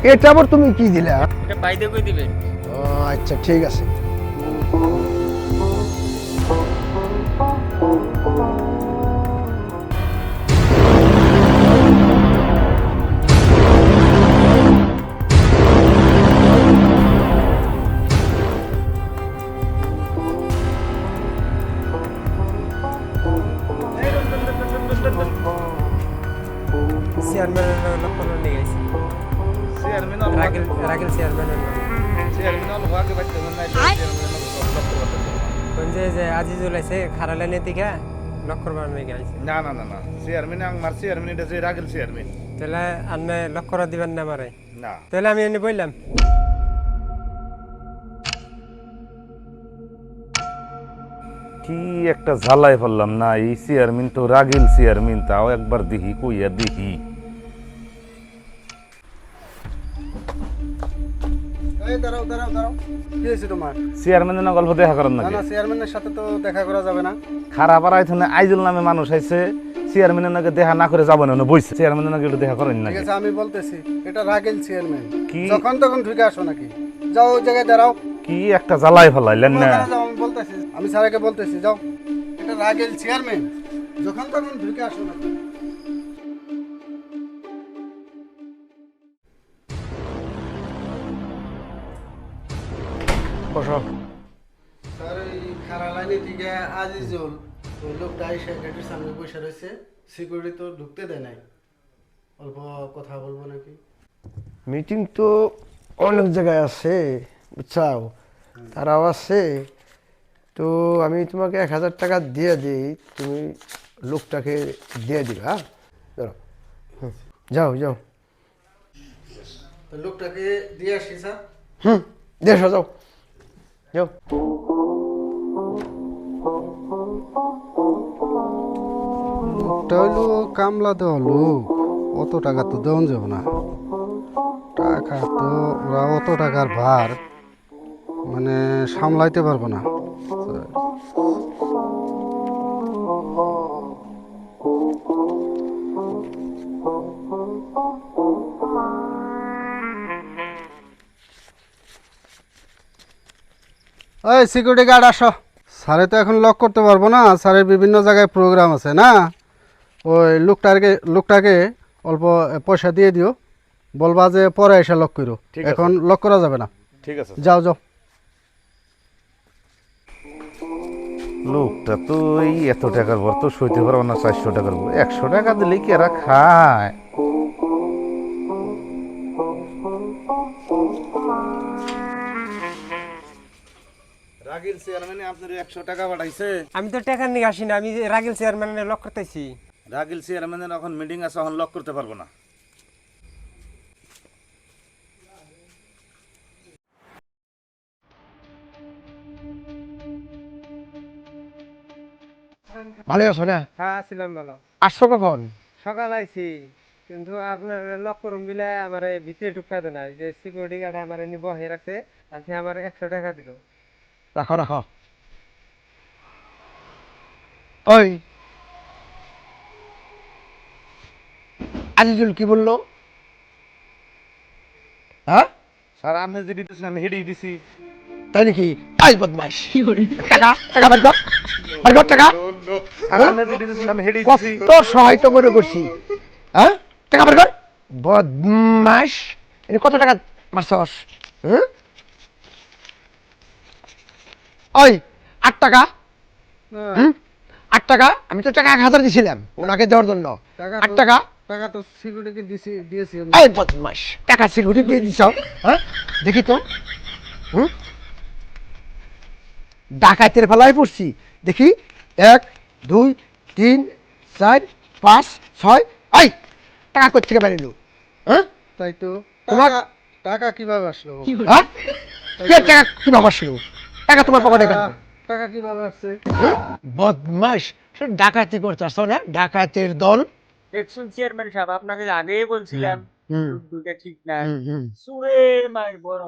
এটা আবার তুমি কি দিলা? এটা পাইতে কই দিবেন? আচ্ছা ঠিক আছে। চেয়ারম্যানের লক্ষণ নিয়ে গেছি। চেয়ারম্যান রাগেল চেয়ারম্যানের চেয়ারম্যান ভাগে বাইতে নাই কোন যে আজিজুল আছে খারালাইনে থেকে লক্ষর বানানো গেছে। না না না না চেয়ারম্যান আমার চেয়ারম্যান এটা যে রাগেল চেয়ারম্যান তাহলে আপনি লক্ষর দিবেন না আমারে? না তাহলে আমি এনে বললাম কি একটা ঝালাই ফেললাম না, এই চেয়ারম্যান তো রাগিল চেয়ারম্যান, তাও একবার দেখি কইয়া দেখি। এই দাঁড়াও দাঁড়াও দাঁড়াও, কি হয়েছে তোমার? চেয়ারম্যানের না গল্প দেখা করেন না নাকি? না, চেয়ারম্যানের সাথে তো দেখা করা যাবে না। খারাপ আর আইথনে আইজুল নামে মানুষ আইছে, চেয়ারম্যানের নাকি দেখা না করে যাবে না, বইছে চেয়ারম্যানের নাকি একটু দেখা করেন ঠিক নাকি? আছে, আমি বলতেছি এটা রাগেল চেয়ারম্যান। কি? যখন তখন ঢুকে আসো নাকি? যাও ওই জায়গায় দাঁড়াও। কি একটা জ্বালাই ফেলাইলেন না? ওখানে যাও, আমি বলতেছি, আমি স্যারকে বলতেছি, যাও। এটা রাগেল চেয়ারম্যান, যখন তখন ঢুকে আসো নাকি? বসো। স্যার এই খারা লাইনে থেকে আজিজুল ওই লোকটা এসে গেটের সামনে বসে রয়েছে, সিকিউরিটি তো ঢুকতে দেয় নাই। অল্প কথা বলবো নাকি? মিটিং তো অনেক জায়গায় আছে বুঝছাও, তারাও আছে। তো আমি তোমাকে 1000 টাকা দিয়ে দিই, তুমি লোকটাকে দিয়ে দিবে। হ্যাঁ চলো, যাও যাও। তো লোকটাকে দিয়ে আসি স্যার। দেড় যাও যাও। লোকটা হইলো কামলা দেওয়া লোক, অত টাকা তো দেওয়া যাবে না। টাকা তো ওরা অত টাকার ভার মানে সামলাইতে পারবো না। ওই সিকিউরিটি গার্ড আসো। স্যারে তো এখন লক করতে পারবো না, স্যারের বিভিন্ন জায়গায় প্রোগ্রাম আছে না। ওই লোকটাকে অল্প পয়সা দিয়ে দিও, বলবা যে পরে এসে লক করো, ঠিক আছে। এখন লক করা যাবে না। ঠিক আছে। যাও যাও। লোকটা তো এই এত টাকার ভর তো সইতে পারবো না, 400 টাকার ভর 100 টাকা দিলে কি এরা খায়? রাগেল চেয়ারম্যান আপনার 100 টাকা পাঠাইছে। আমি তো টাকা নিয়ে আসি না, আমি রাগেল চেয়ারম্যানের লক করতেছি। রাগেল চেয়ারম্যানের এখন মিটিং আছে, এখন লক করতে পারবো না। ভালো আছো না? হ্যাঁ ছিলাম ভালো। আসছো কখন? সকাল আইছি, কিন্তু আপনার লক করুন বিলে আমার ভিতরে ঢুকাতে না, যে সিকিউরিটি গার্ড আমার নিয়ে বহে রাখছে, আজকে আমার 100 টাকা দিল। রাখো রাখো। ওই আজিজুল কি বললো? হ্যাঁ স্যার আপনি যে দিতেছেন আমি হেডেই দিছি। তাই নাকি? আই বদমাইশ, টাকা টাকা বের কর, বের কর টাকা। স্যার আপনি যে দিতেছেন আমি হেডেই দিছি। কত সহায়তা মনে করছি, হ্যাঁ টাকা বের কর। বদমাইশ, এটা কত টাকা মারছস? হ্যাঁ ওই 8 টাকা। 8 টাকা, আমি তো টাকা 1000 দিছিলাম ওনাকে দেওয়ার জন্য। 8 টাকা। টাকা তো সিকিউরিটিকে দিয়েছি আমি। এই বদমাস, টাকা সিকিউরিটি দিয়ে দিছ? হ্যাঁ দেখি তো। ডাকাতের ফেলায় পড়ছি দেখি। 1 2 3 4 5 6। এই টাকা কোথা থেকে বেরিয়ে? হ্যাঁ তাই তো। তোমার টাকা কিভাবে আসলো? হ্যাঁ কে টাকা কিভাবে আসলো? টাকা তোমার পকেটে কেন? টাকা কিভাবে আসছে? বদমাস, শুধু ডাকাতি করতেছ না, ডাকাতের দল। দেখুন চেয়ারম্যান সাহেব, আপনাকে আগেই বলছিলাম দুইটা ঠিক না। সুরে মাই বড়